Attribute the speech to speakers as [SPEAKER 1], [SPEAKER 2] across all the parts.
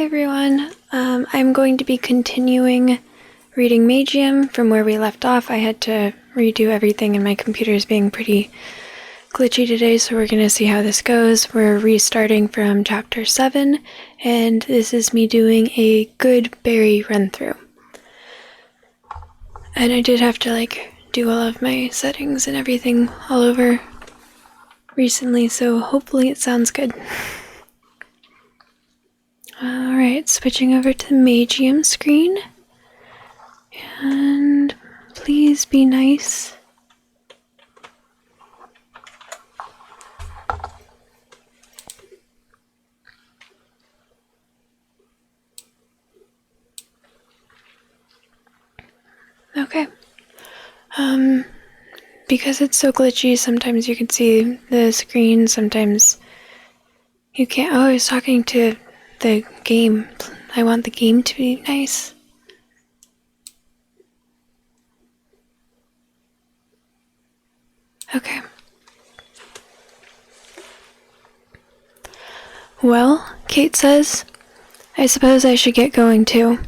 [SPEAKER 1] Hey everyone, I'm going to be continuing reading Magium from where we left off. I had to redo everything and my computer is being pretty glitchy today, so we're going to see how this goes. We're restarting from chapter 7, and this is me doing a good berry run-through. And I did have to do all of my settings and everything all over recently, so hopefully it sounds good. Alright, switching over to the Magium screen. And please be nice. Okay. Because it's so glitchy, sometimes you can see the screen, sometimes you can't. Oh, I was talking to the game. I want the game to be nice. Okay. Well, Kate says, I suppose I should get going too.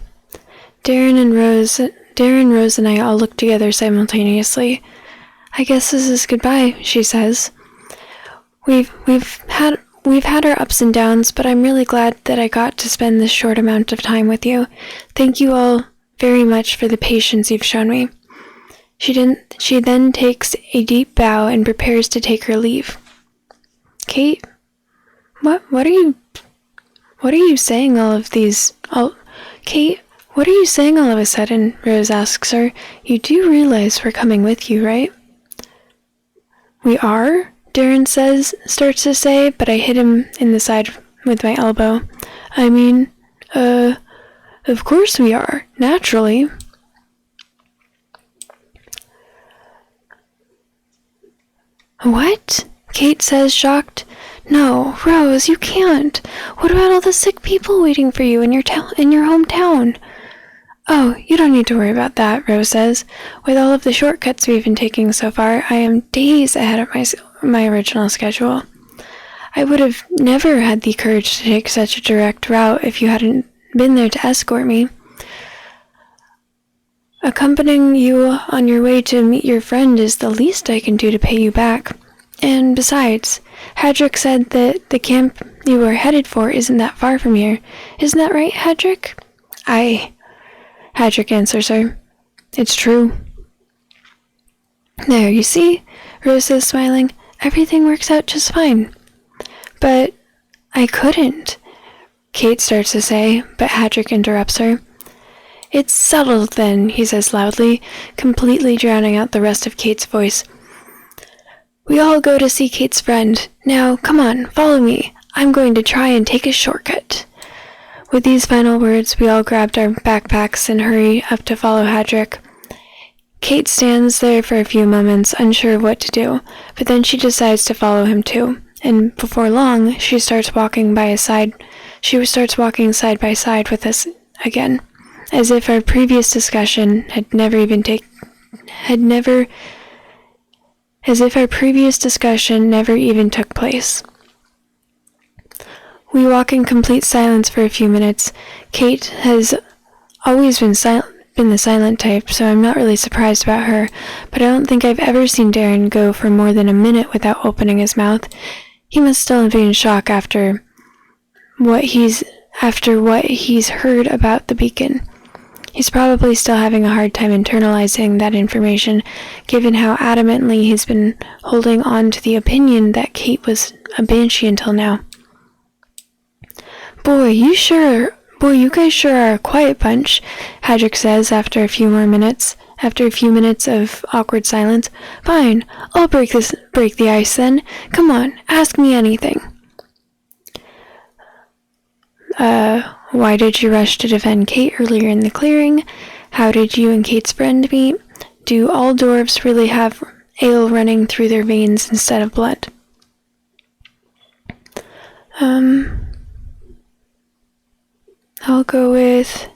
[SPEAKER 1] Darren, Rose, and I all look together simultaneously. I guess this is goodbye, she says. We've had our ups and downs, but I'm really glad that I got to spend this short amount of time with you. Thank you all very much for the patience you've shown me. She then takes a deep bow and prepares to take her leave. Kate? What are you saying all of these... Kate, what are you saying all of a sudden? Rose asks her. You do realize we're coming with you, right? We are? Darren starts to say, but I hit him in the side with my elbow. I mean, of course we are, naturally. What? Kate says, shocked. No, Rose, you can't. What about all the sick people waiting for you in your hometown? Oh, you don't need to worry about that, Rose says. With all of the shortcuts we've been taking so far, I am days ahead of my original schedule. I would have never had the courage to take such a direct route if you hadn't been there to escort me. Accompanying you on your way to meet your friend is the least I can do to pay you back. And besides, Hadrick said that the camp you were headed for isn't that far from here. Isn't that right, Hadrick? Aye, Hadrick answers her. It's true. There, you see? Rose says, smiling. Everything works out just fine. But I couldn't, Kate starts to say, but Hadrick interrupts her. It's settled then, he says loudly, completely drowning out the rest of Kate's voice. We all go to see Kate's friend. Now, come on, follow me. I'm going to try and take a shortcut. With these final words, we all grabbed our backpacks and hurry up to follow Hadrick. Kate stands there for a few moments, unsure of what to do, but then she decides to follow him too, and before long, she starts walking side by side with us again, as if our previous discussion never even took place. We walk in complete silence for a few minutes. Kate has always been the silent type, so I'm not really surprised about her, but I don't think I've ever seen Darren go for more than a minute without opening his mouth. He must still be in shock after what he's heard about the beacon. He's probably still having a hard time internalizing that information, given how adamantly he's been holding on to the opinion that Kate was a banshee until now. Boy, you guys sure are a quiet bunch, Hadrick says after a few minutes of awkward silence. Fine, I'll break the ice then. Come on, ask me anything. Why did you rush to defend Kate earlier in the clearing? How did you and Kate's friend meet? Do all dwarves really have ale running through their veins instead of blood? I'll go with...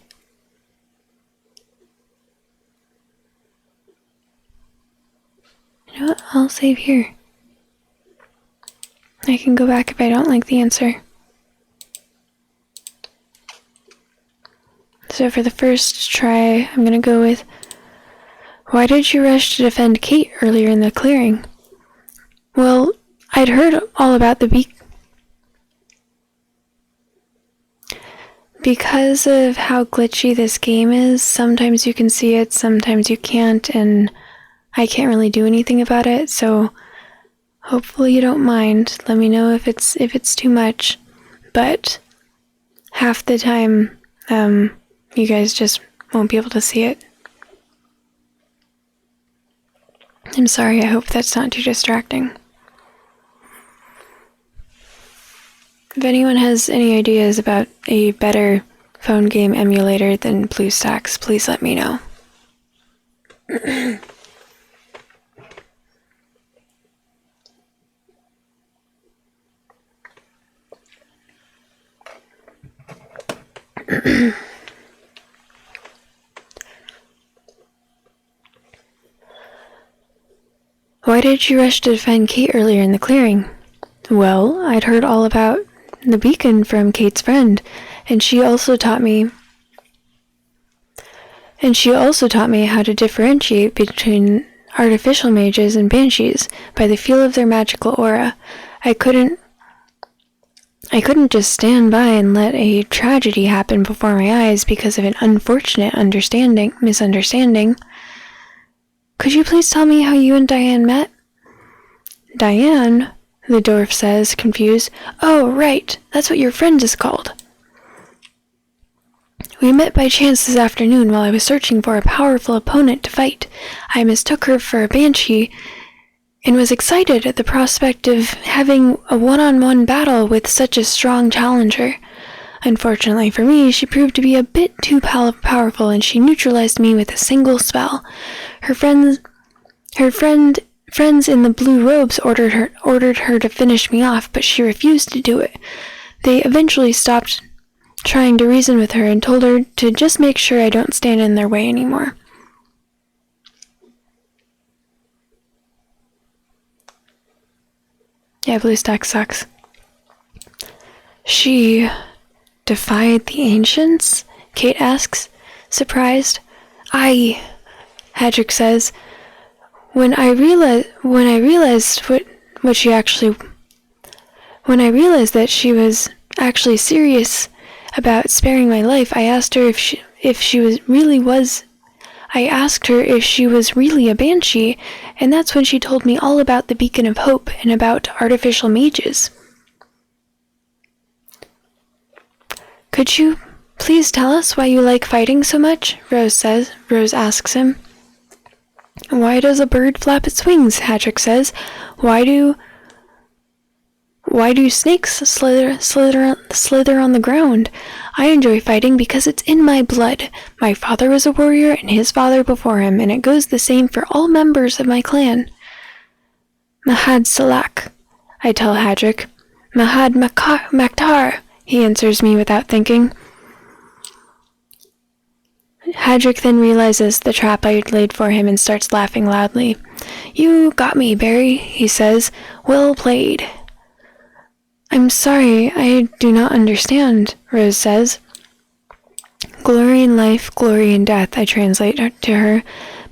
[SPEAKER 1] You know what? I'll save here. I can go back if I don't like the answer. So for the first try, I'm gonna go with, why did you rush to defend Kate earlier in the clearing? Well, I'd heard all about the Because of how glitchy this game is, sometimes you can see it, sometimes you can't, and I can't really do anything about it, so hopefully you don't mind. Let me know if it's too much, but half the time, you guys just won't be able to see it. I'm sorry, I hope that's not too distracting. If anyone has any ideas about a better phone game emulator than BlueStacks, please let me know. Why did you rush to defend Kate earlier in the clearing? Well, I'd heard all about the beacon from Kate's friend, and she also taught me how to differentiate between artificial mages and banshees by the feel of their magical aura. I couldn't just stand by and let a tragedy happen before my eyes because of an unfortunate misunderstanding. Could you please tell me how you and Diane met? Diane? The dwarf says, confused. Oh, right. That's what your friend is called. We met by chance this afternoon while I was searching for a powerful opponent to fight. I mistook her for a banshee and was excited at the prospect of having a one-on-one battle with such a strong challenger. Unfortunately for me, she proved to be a bit too powerful, and she neutralized me with a single spell. Her friends in the blue robes ordered her to finish me off, but she refused to do it. They eventually stopped trying to reason with her and told her to just make sure I don't stand in their way anymore. Yeah, BlueStacks sucks. She defied the ancients? Kate asks, surprised. Aye, Hadrick says. When I realized that she was actually serious about sparing my life, I asked her if she was really a banshee, and that's when she told me all about the Beacon of Hope and about artificial mages. Could you please tell us why you like fighting so much? Rose asks him. Why does a bird flap its wings? Hadrick says. Why do snakes slither on the ground? I enjoy fighting because it's in my blood. My father was a warrior and his father before him, and it goes the same for all members of my clan. Mahad Salak, I tell Hadrick. Mahad Maktar, he answers me without thinking. Hadrick then realizes the trap I laid for him and starts laughing loudly. You got me, Barry, he says. Well played. I'm sorry, I do not understand, Rose says. Glory in life, glory in death, I translate to her.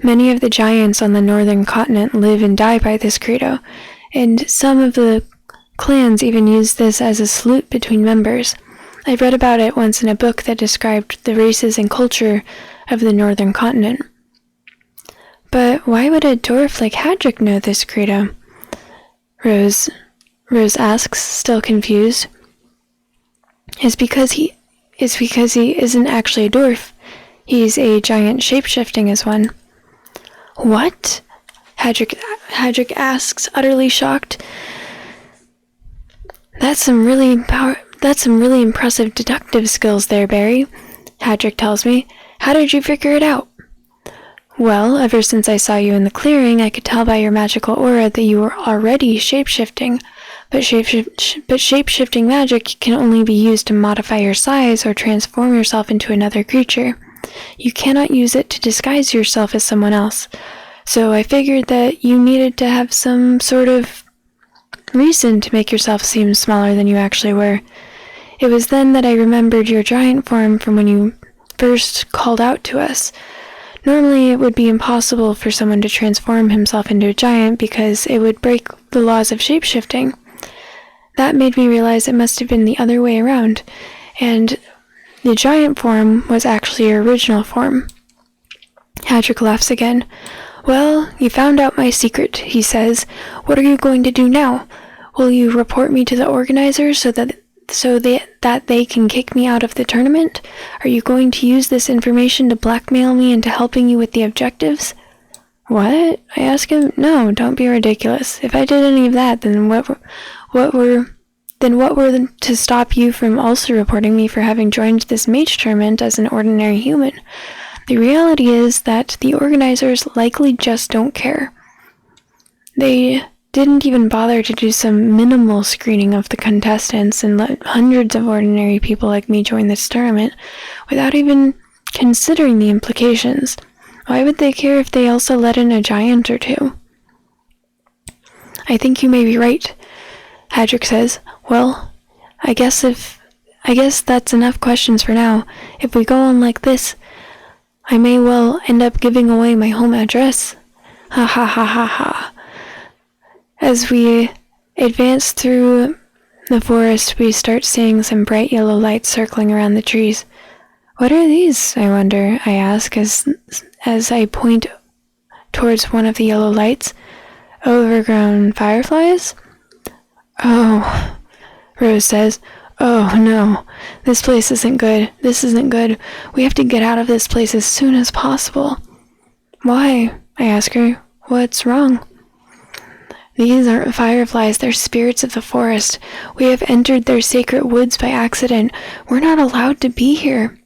[SPEAKER 1] Many of the giants on the northern continent live and die by this credo, and some of the clans even use this as a salute between members. I read about it once in a book that described the races and culture of the northern continent. But why would a dwarf like Hadrick know this credo? Rose asks, still confused. It's because he isn't actually a dwarf. He's a giant shapeshifting as one. What? Hadrick asks, utterly shocked. That's some really impressive deductive skills there, Barry, Hadrick tells me. How did you figure it out? Well, ever since I saw you in the clearing, I could tell by your magical aura that you were already shapeshifting, but shapeshifting magic can only be used to modify your size or transform yourself into another creature. You cannot use it to disguise yourself as someone else, so I figured that you needed to have some sort of reason to make yourself seem smaller than you actually were. It was then that I remembered your giant form from when you first called out to us. Normally, it would be impossible for someone to transform himself into a giant because it would break the laws of shapeshifting. That made me realize it must have been the other way around, and the giant form was actually your original form. Hadrick laughs again. Well, you found out my secret, he says. What are you going to do now? Will you report me to the organizers so that they can kick me out of the tournament? Are you going to use this information to blackmail me into helping you with the objectives? What? I ask him. No, don't be ridiculous. If I did any of that, then what were to stop you from also reporting me for having joined this mage tournament as an ordinary human? The reality is that the organizers likely just don't care. They didn't even bother to do some minimal screening of the contestants and let hundreds of ordinary people like me join this tournament without even considering the implications. Why would they care if they also let in a giant or two? I think you may be right, Hadrick says. Well, I guess that's enough questions for now. If we go on like this, I may well end up giving away my home address. Ha ha ha ha ha. As we advance through the forest, we start seeing some bright yellow lights circling around the trees. What are these, I wonder, I ask as I point towards one of the yellow lights. Overgrown fireflies? Oh, Rose says. Oh, no. This place isn't good. This isn't good. We have to get out of this place as soon as possible. Why? I ask her. What's wrong? These aren't fireflies. They're spirits of the forest. We have entered their sacred woods by accident. We're not allowed to be here.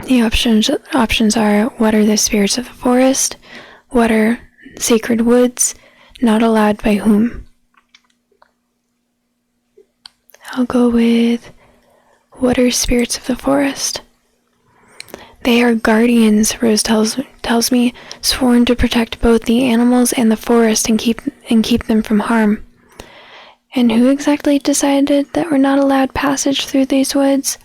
[SPEAKER 1] The options are, what are the spirits of the forest? What are sacred woods? Not allowed by whom? I'll go with, what are spirits of the forest? They are guardians, Rose tells me, sworn to protect both the animals and the forest and keep them from harm. And who exactly decided that we're not allowed passage through these woods?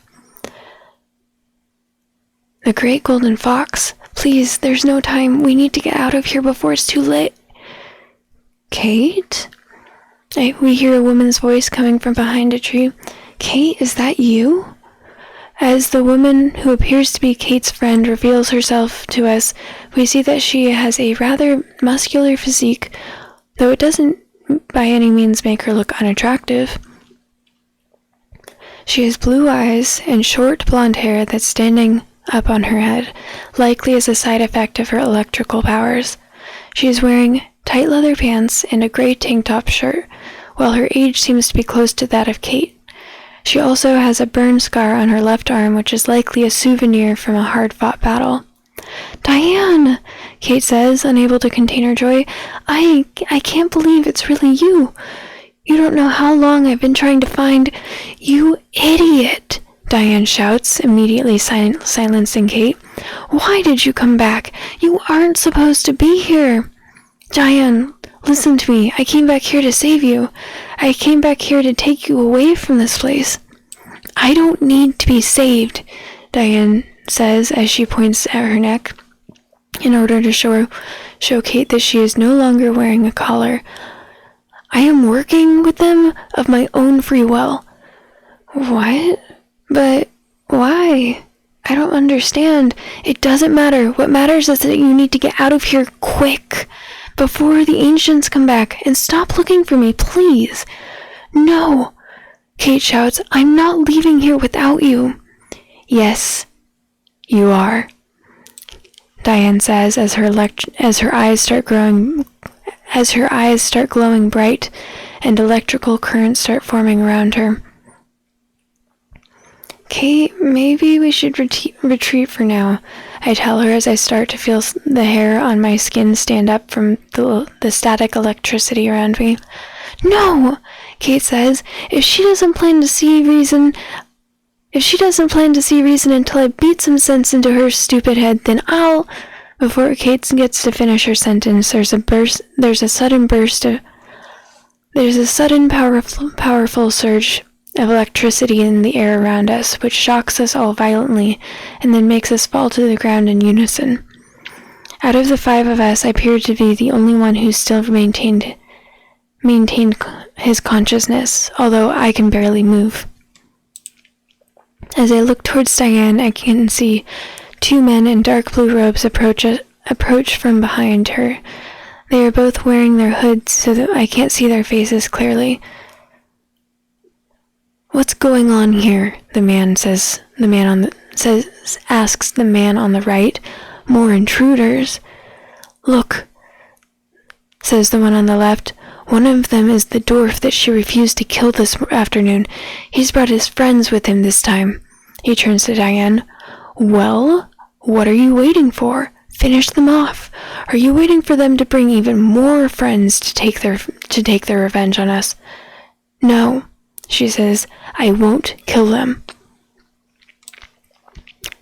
[SPEAKER 1] The Great Golden Fox. Please, there's no time. We need to get out of here before it's too late. Kate? We hear a woman's voice coming from behind a tree. Kate, is that you? As the woman who appears to be Kate's friend reveals herself to us, we see that she has a rather muscular physique, though it doesn't by any means make her look unattractive. She has blue eyes and short blonde hair that's standing up on her head, likely as a side effect of her electrical powers. She is wearing tight leather pants and a gray tank top shirt, while her age seems to be close to that of Kate. She also has a burn scar on her left arm, which is likely a souvenir from a hard-fought battle. Diane, Kate says, unable to contain her joy. I can't believe it's really you. You don't know how long I've been trying to find... You idiot, Diane shouts, immediately silencing Kate. Why did you come back? You aren't supposed to be here. Diane, listen to me. I came back here to save you. I came back here to take you away from this place. I don't need to be saved, Diane says as she points at her neck in order to show Kate that she is no longer wearing a collar. I am working with them of my own free will. What? But why? I don't understand. It doesn't matter. What matters is that you need to get out of here quick, before the ancients come back, and stop looking for me, please. No, Kate shouts. I'm not leaving here without you. Yes, you are, Diane says as her eyes start glowing bright and electrical currents start forming around her. Kate, maybe we should retreat for now, I tell her as I start to feel the hair on my skin stand up from the static electricity around me. No, Kate says, if she doesn't plan to see reason until I beat some sense into her stupid head, then I'll... Before Kate gets to finish her sentence, there's a sudden powerful surge of electricity in the air around us, which shocks us all violently and then makes us fall to the ground in unison. Out of the 5 of us, I appeared to be the only one who still maintained his consciousness, although I can barely move. As I look towards Diane, I can see 2 men in dark blue robes approach from behind her. They are both wearing their hoods so that I can't see their faces clearly. "What's going on here?" asks the man on the right. "More intruders." "Look," says the one on the left. "One of them is the dwarf that she refused to kill this afternoon. He's brought his friends with him this time." He turns to Diane. "Well, what are you waiting for? Finish them off. Are you waiting for them to bring even more friends to take their revenge on us?" "No," she says, "I won't kill them."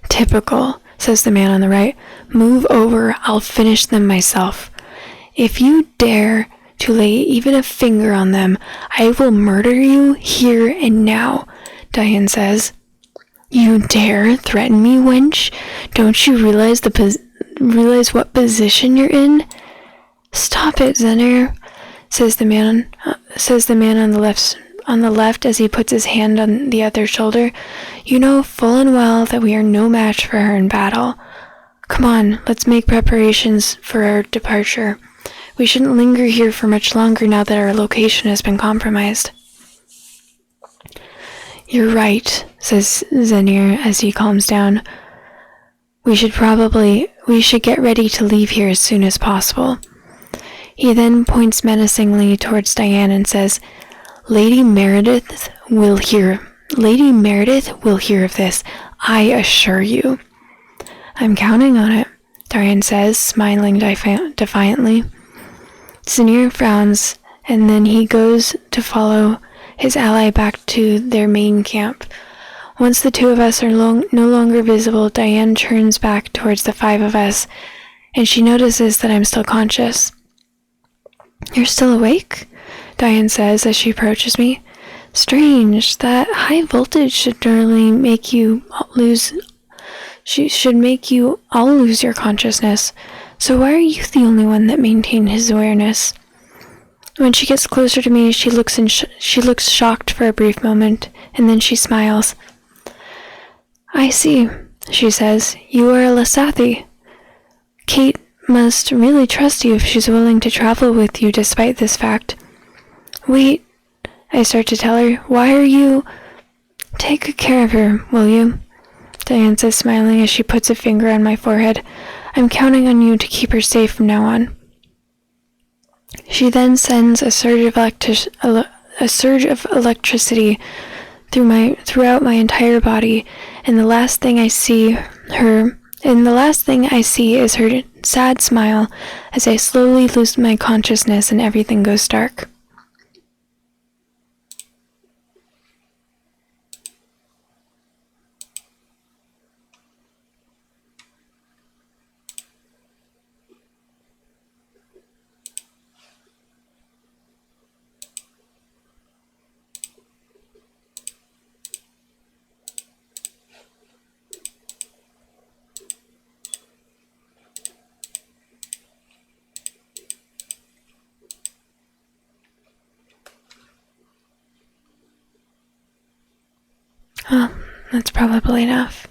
[SPEAKER 1] "Typical," says the man on the right. "Move over, I'll finish them myself. If you dare to lay even a finger on them, I will murder you here and now," Diane says. "You dare threaten me, wench? Don't you realize what position you're in?" "Stop it, Zenir," says the man on the left as he puts his hand on the other's shoulder. "You know full and well that we are no match for her in battle. Come on, let's make preparations for our departure. We shouldn't linger here for much longer now that our location has been compromised." "You're right," says Zenir as he calms down. We should get ready to leave here as soon as possible." He then points menacingly towards Diane and says, Lady Meredith will hear of this, I assure you." "I'm counting on it," Diane says, smiling defiantly. Zenir frowns, and then he goes to follow his ally back to their main camp. Once the 2 of us are no longer visible, Diane turns back towards the 5 of us, and she notices that I'm still conscious. "You're still awake?" Diane says as she approaches me. "Strange, that high voltage should normally make you all lose your consciousness. So why are you the only one that maintained his awareness?" When she gets closer to me, she looks shocked for a brief moment, and then she smiles. "I see," she says. "You are a Lasathi. Kate must really trust you if she's willing to travel with you despite this fact." "Wait," I start to tell her. "Why are you—" "Take good care of her, will you?" Diane says, smiling as she puts a finger on my forehead. "I'm counting on you to keep her safe from now on." She then sends a surge of electricity throughout my entire body, and the last thing I see is her sad smile as I slowly lose my consciousness and everything goes dark. Oh, that's probably enough.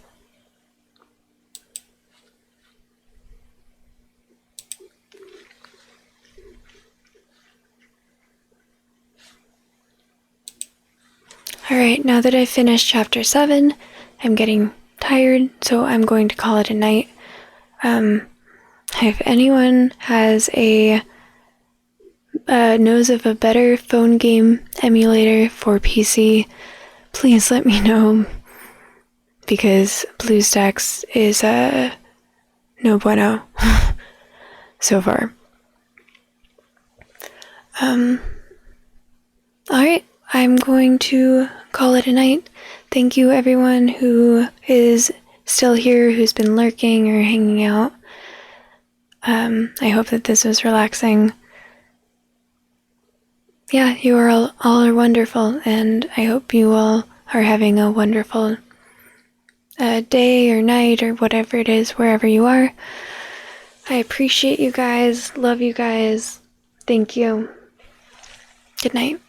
[SPEAKER 1] Alright, now that I've finished chapter 7, I'm getting tired, so I'm going to call it a night. If anyone has knows of a better phone game emulator for PC, please let me know, because BlueStacks is no bueno so far. Alright, I'm going to call it a night. Thank you everyone who is still here, who's been lurking or hanging out. I hope that this was relaxing. yeah, you are all are wonderful, and I hope you all are having a wonderful day or night or whatever it is, wherever you are. I appreciate you guys, love you guys, thank you. Good night.